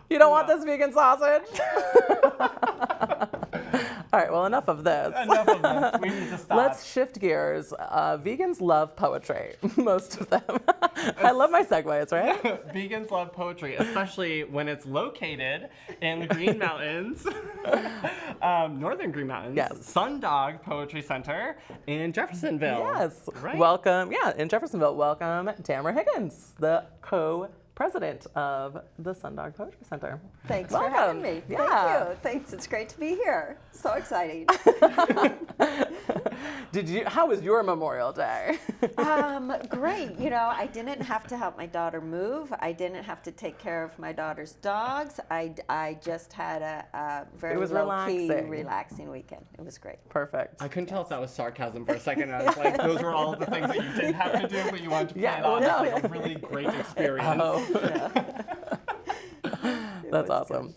You don't want this vegan sausage? All right, well, enough of this. Enough of this. We need to stop. Let's shift gears. Vegans love poetry, most of them. I love my segues, right? Vegans love poetry, especially when it's located in the Green Mountains, northern Green Mountains. Yes. Sundog Poetry Center in Jeffersonville. Yes. Right? Welcome, in Jeffersonville, welcome Tamra Higgins, the co-president of the Sundog Poetry Center. Thanks Welcome. for having me. Yeah. Thank you. Thanks. It's great to be here. So exciting. How was your Memorial Day? Great. You know, I didn't have to help my daughter move. I didn't have to take care of my daughter's dogs. I just had a very low-key, relaxing weekend. It was great. Perfect. I couldn't tell if that was sarcasm for a second. I was like, those were all the things that you didn't have to do, but you wanted to play it off as like a really great experience. That's awesome.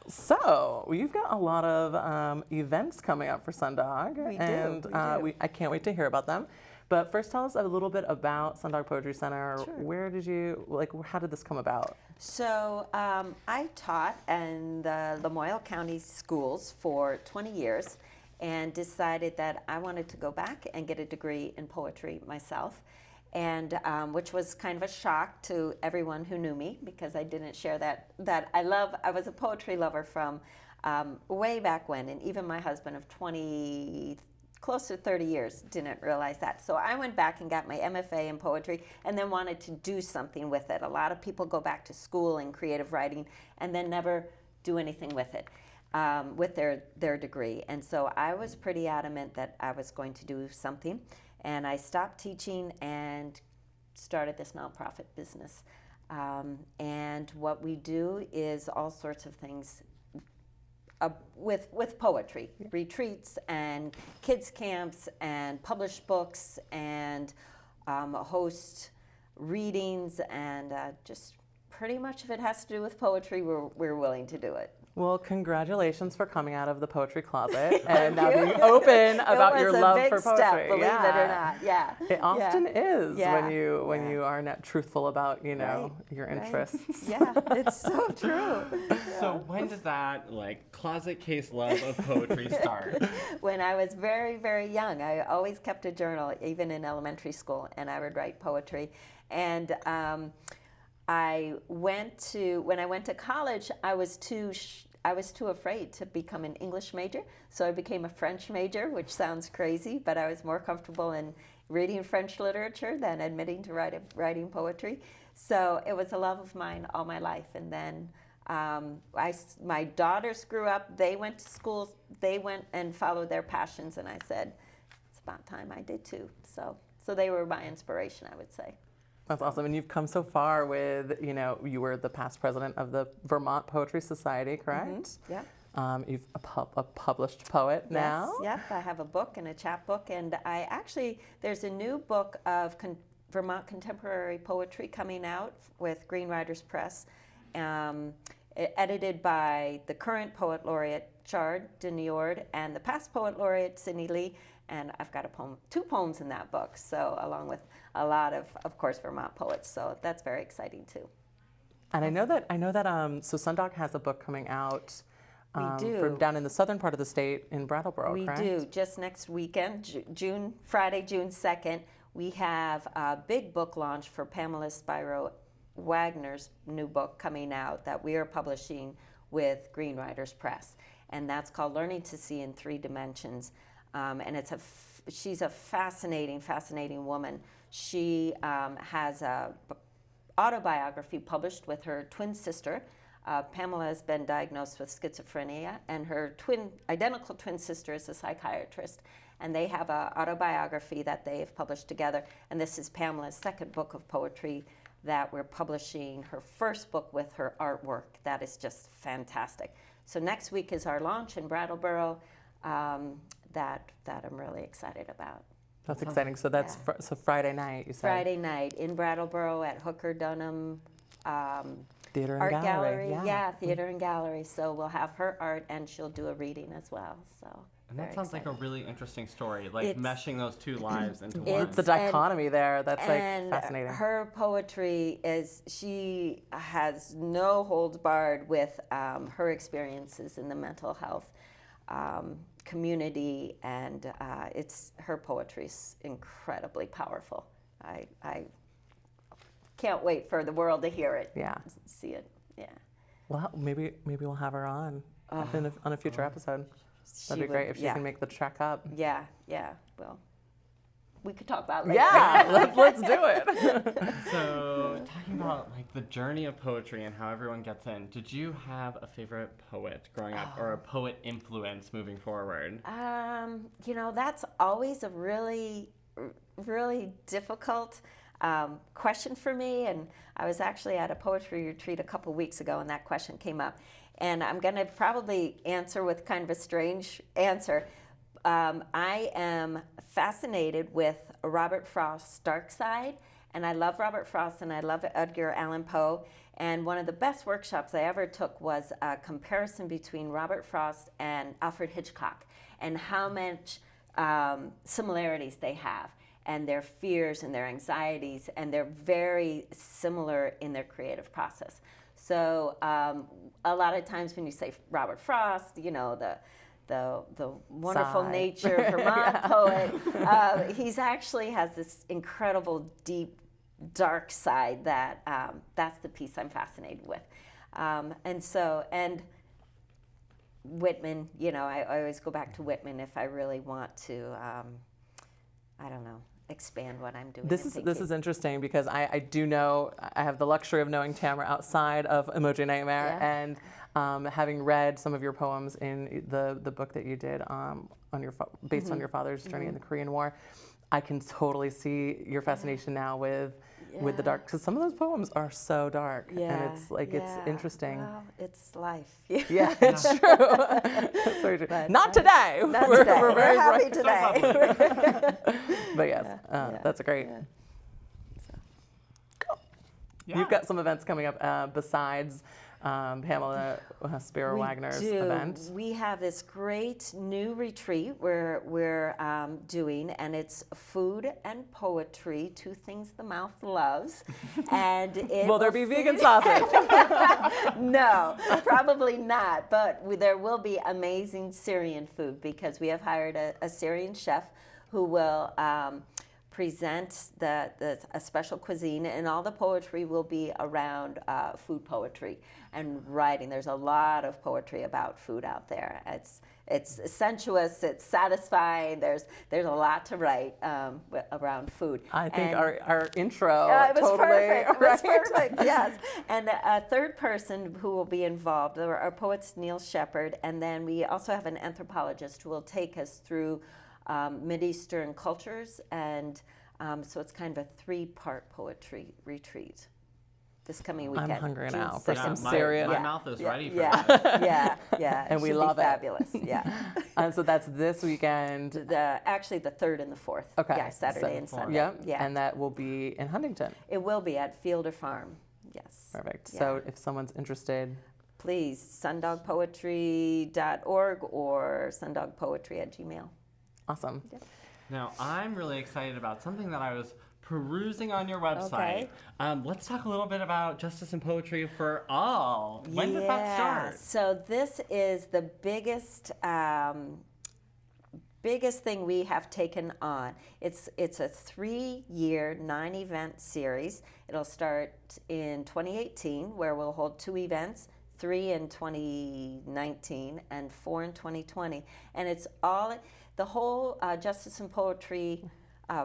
So you've got a lot of events coming up for Sundog, We do. I can't wait to hear about them. But first, tell us a little bit about Sundog Poetry Center. Sure. Where did you how did this come about? So I taught in the Lamoille County schools for 20 years and decided that I wanted to go back and get a degree in poetry myself. And which was kind of a shock to everyone who knew me because I didn't share that I was a poetry lover from way back when, and even my husband of close to 30 years didn't realize that. So I went back and got my MFA in poetry and then wanted to do something with it. A lot of people go back to school in creative writing and then never do anything with it. With their degree. And so I was pretty adamant that I was going to do something. And I stopped teaching and started this nonprofit business. And what we do is all sorts of things with poetry, retreats and kids camps and publish books and host readings and just pretty much if it has to do with poetry, we're willing to do it. Well, congratulations for coming out of the poetry closet and now being open about your love for poetry. Step, believe it or not. Yeah. It often is Yeah. when you are not truthful about your interests. Yeah, it's so true. So when did that closet case love of poetry start? When I was very, very young, I always kept a journal, even in elementary school, and I would write poetry. And when I went to college, I was too afraid to become an English major, so I became a French major, which sounds crazy, but I was more comfortable in reading French literature than admitting to writing poetry. So it was a love of mine all my life. And then my daughters grew up, they went to school, they went and followed their passions, and I said, it's about time I did too. So they were my inspiration, I would say. That's awesome. And you've come so far with, you were the past president of the Vermont Poetry Society, correct? Mm-hmm. You've a published poet now. Yes, yep. I have a book and a chapbook, and there's a new book of Vermont contemporary poetry coming out with Green Writers Press, edited by the current poet laureate Chard Deniord and the past poet laureate Sidney Lee. And I've got two poems in that book, so along with a lot of course, Vermont poets. So that's very exciting too. And I know that so Sundog has a book coming out from down in the southern part of the state in Brattleboro, correct? We do. Just next weekend, Friday, June 2nd, we have a big book launch for Pamela Spiro Wagner's new book coming out that we are publishing with Green Writers Press. And that's called Learning to See in Three Dimensions. And she's a fascinating woman. She has a autobiography published with her twin sister. Pamela has been diagnosed with schizophrenia, and her identical twin sister is a psychiatrist. And they have an autobiography that they have published together. And this is Pamela's second book of poetry that we're publishing, her first book with her artwork. That is just fantastic. So next week is our launch in Brattleboro. That I'm really excited about. That's exciting. So that's so Friday night, you said? Friday night in Brattleboro at Hooker Dunham Theater and Art Gallery. Yeah, Theater and Gallery. So we'll have her art, and she'll do a reading as well. So And that sounds like a really interesting story, like It's- meshing those two lives into one. it's- The dichotomy there, that's like And fascinating. her poetry she has no holds barred with her experiences in the mental health community, and her poetry is incredibly powerful. I can't wait for the world to hear it. Yeah. See it. Yeah. Well, maybe we'll have her on on a future episode. That'd be great if she can make the trek up. Yeah. Well, we could talk about it later. Yeah, let's do it. So, talking about like the journey of poetry and how everyone gets in, did you have a favorite poet growing up or a poet influence moving forward? That's always a really, really difficult question for me. And I was actually at a poetry retreat a couple weeks ago, and that question came up. And I'm going to probably answer with kind of a strange answer. I am fascinated with Robert Frost's Dark Side, and I love Robert Frost and I love Edgar Allan Poe. And one of the best workshops I ever took was a comparison between Robert Frost and Alfred Hitchcock, and how much similarities they have, and their fears and their anxieties, and they're very similar in their creative process. So a lot of times when you say Robert Frost, the wonderful Sigh. nature Vermont poet, he's actually has this incredible deep dark side that that's the piece I'm fascinated with. And Whitman, I always go back to Whitman if I really want to, expand what I'm doing. This is interesting because I do know, I have the luxury of knowing Tamra outside of Emoji Nightmare, and having read some of your poems in the book that you did based on your father's journey in the Korean War. I can totally see your fascination now with the dark, because some of those poems are so dark, and it's like it's interesting. Well, it's life. Yeah, it's true. It's very true. But, Not today. Not today. We're happy bright. today. But yes, that's great. Yeah. Yeah. You've got some events coming up besides Pamela Spiro Wagner's event. We have this great new retreat we're doing, and it's food and poetry, two things the mouth loves. And Will there be vegan sausage? No, probably not. But there will be amazing Syrian food, because we have hired a Syrian chef who will present a special cuisine, and all the poetry will be around food poetry and writing. There's a lot of poetry about food out there. It's sensuous, it's satisfying. There's a lot to write around food. I think our intro it was totally perfect. It was right? perfect. Yes. And a third person who will be involved are our poets Neil Shepherd, and then we also have an anthropologist who will take us through Mideastern cultures, and so it's kind of a 3-part poetry retreat this coming weekend. I'm hungry June now for 6th. some Syrian. My mouth is ready for Yeah, that. yeah. And It we should love be it. fabulous. Yeah. And so that's this weekend. Actually, the 3rd and the 4th. Okay. Yeah, Saturday and Sunday. Yep. Yeah. And that will be in Huntington. It will be at Fielder Farm. Yes. Perfect. Yeah. So if someone's interested, Please, sundogpoetry.org or sundogpoetry@gmail. awesome. Yep. Now, I'm really excited about something that I was perusing on your website. Okay. Let's talk a little bit about Justice and Poetry for All. When does that start? So this is the biggest thing we have taken on. It's a 3-year, 9-event series. It'll start in 2018, where we'll hold 2 events, 3 in 2019 and 4 in 2020. And it's all, the whole Justice and Poetry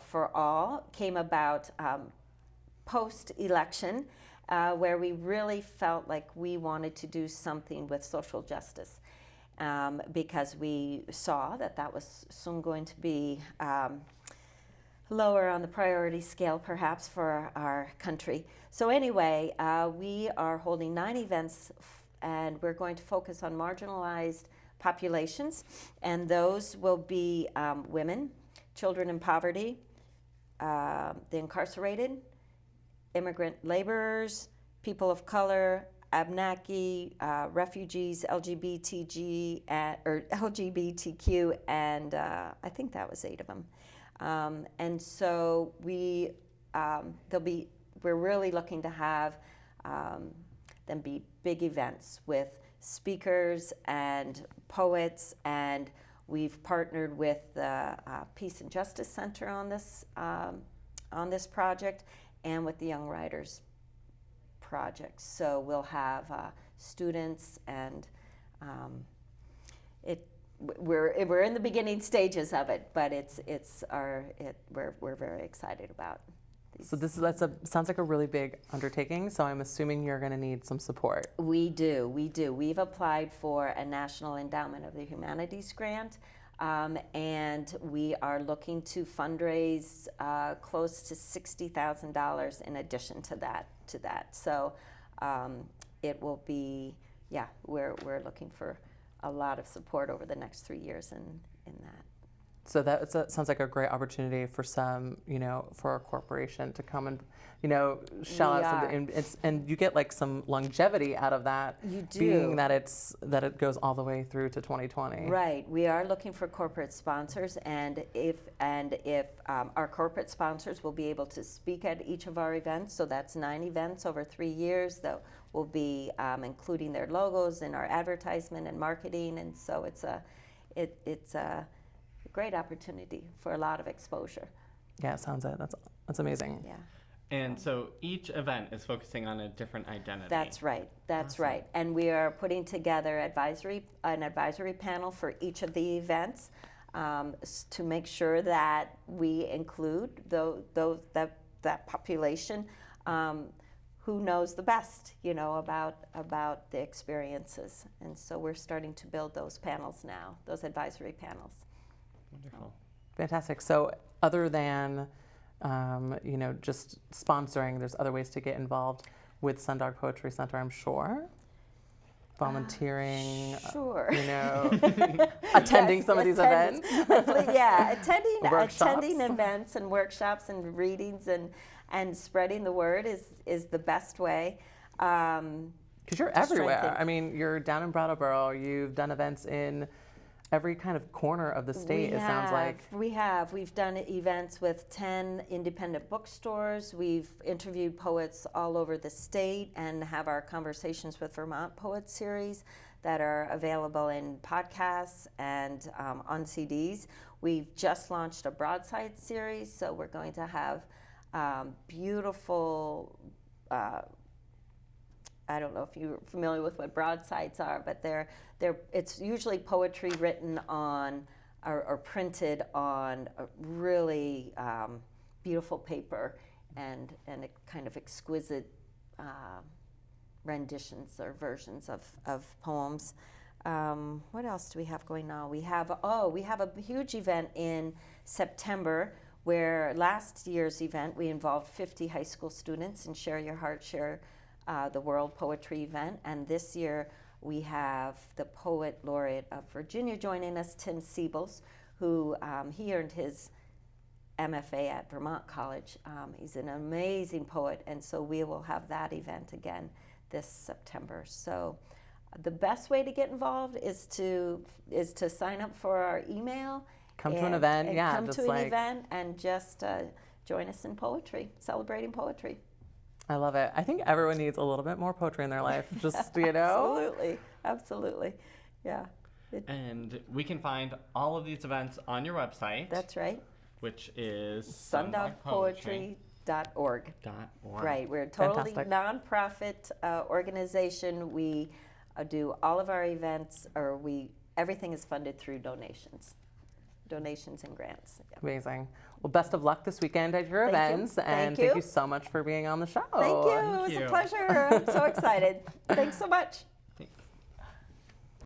for All came about post-election, where we really felt like we wanted to do something with social justice, because we saw that was soon going to be lower on the priority scale, perhaps, for our country. So anyway, we are holding 9 events, and we're going to focus on marginalized populations, and those will be women, children in poverty, the incarcerated, immigrant laborers, people of color, Abenaki, refugees, LGBTQ, and I think that was 8 of them. And so we're really looking to have them be big events with speakers and poets, and we've partnered with the Peace and Justice Center on this project, and with the Young Writers Project. So we'll have students, and we're in the beginning stages of it, but we're very excited about. So sounds like a really big undertaking, so I'm assuming you're going to need some support. We do. We've applied for a National Endowment of the Humanities grant, and we are looking to fundraise close to $60,000 in addition to that. So it will be, we're looking for a lot of support over the next 3 years in that. So that sounds like a great opportunity for for a corporation to come and, shell out something, and you get like some longevity out of that. You do. Being that it goes all the way through to 2020. Right. We are looking for corporate sponsors, and if our corporate sponsors will be able to speak at each of our events, so that's 9 events over 3 years that will be including their logos in our advertisement and marketing, and so it's a great opportunity for a lot of exposure. Yeah, it sounds it. That's amazing. Yeah. And so each event is focusing on a different identity. That's right. Awesome. Right. And we are putting together an advisory panel for each of the events to make sure that we include that population who knows the best, about the experiences. And so we're starting to build those panels now, those advisory panels. Wonderful. Fantastic. So other than, just sponsoring, there's other ways to get involved with Sundog Poetry Center, I'm sure. Volunteering, sure. Attending some of these events. Yeah, attending Workshops. events and workshops and readings and spreading the word is the best way. Because you're everywhere. I mean, you're down in Brattleboro. You've done events in every kind of corner of the state, sounds like. We've done events with 10 independent bookstores. We've interviewed poets all over the state and have our Conversations with Vermont Poets series that are available in podcasts and on CDs. We've just launched a broadside series, so we're going to have beautiful, I don't know if you're familiar with what broadsides are, but it's usually poetry written on or printed on a really beautiful paper and a kind of exquisite renditions or versions of poems. What else do we have going on? We have a huge event in September where last year's event we involved 50 high school students in Share Your Heart, Share the World Poetry event, and this year we have the Poet Laureate of Virginia joining us, Tim Siebels, who he earned his MFA at Vermont College. He's an amazing poet, and so we will have that event again this September. So the best way to get involved is to sign up for our email. Come to an event, come to an event and just join us in poetry, celebrating poetry. I love it. I think everyone needs a little bit more poetry in their life. Just, Absolutely. Yeah. And we can find all of these events on your website. That's right. Which is sundogpoetry.org. Right. We're a totally nonprofit organization. We do all of our events, everything is funded through donations and grants. Yep. Amazing. Well, best of luck this weekend at your events. And thank you so much for being on the show. Thank you. It was a pleasure. I'm so excited. Thanks so much.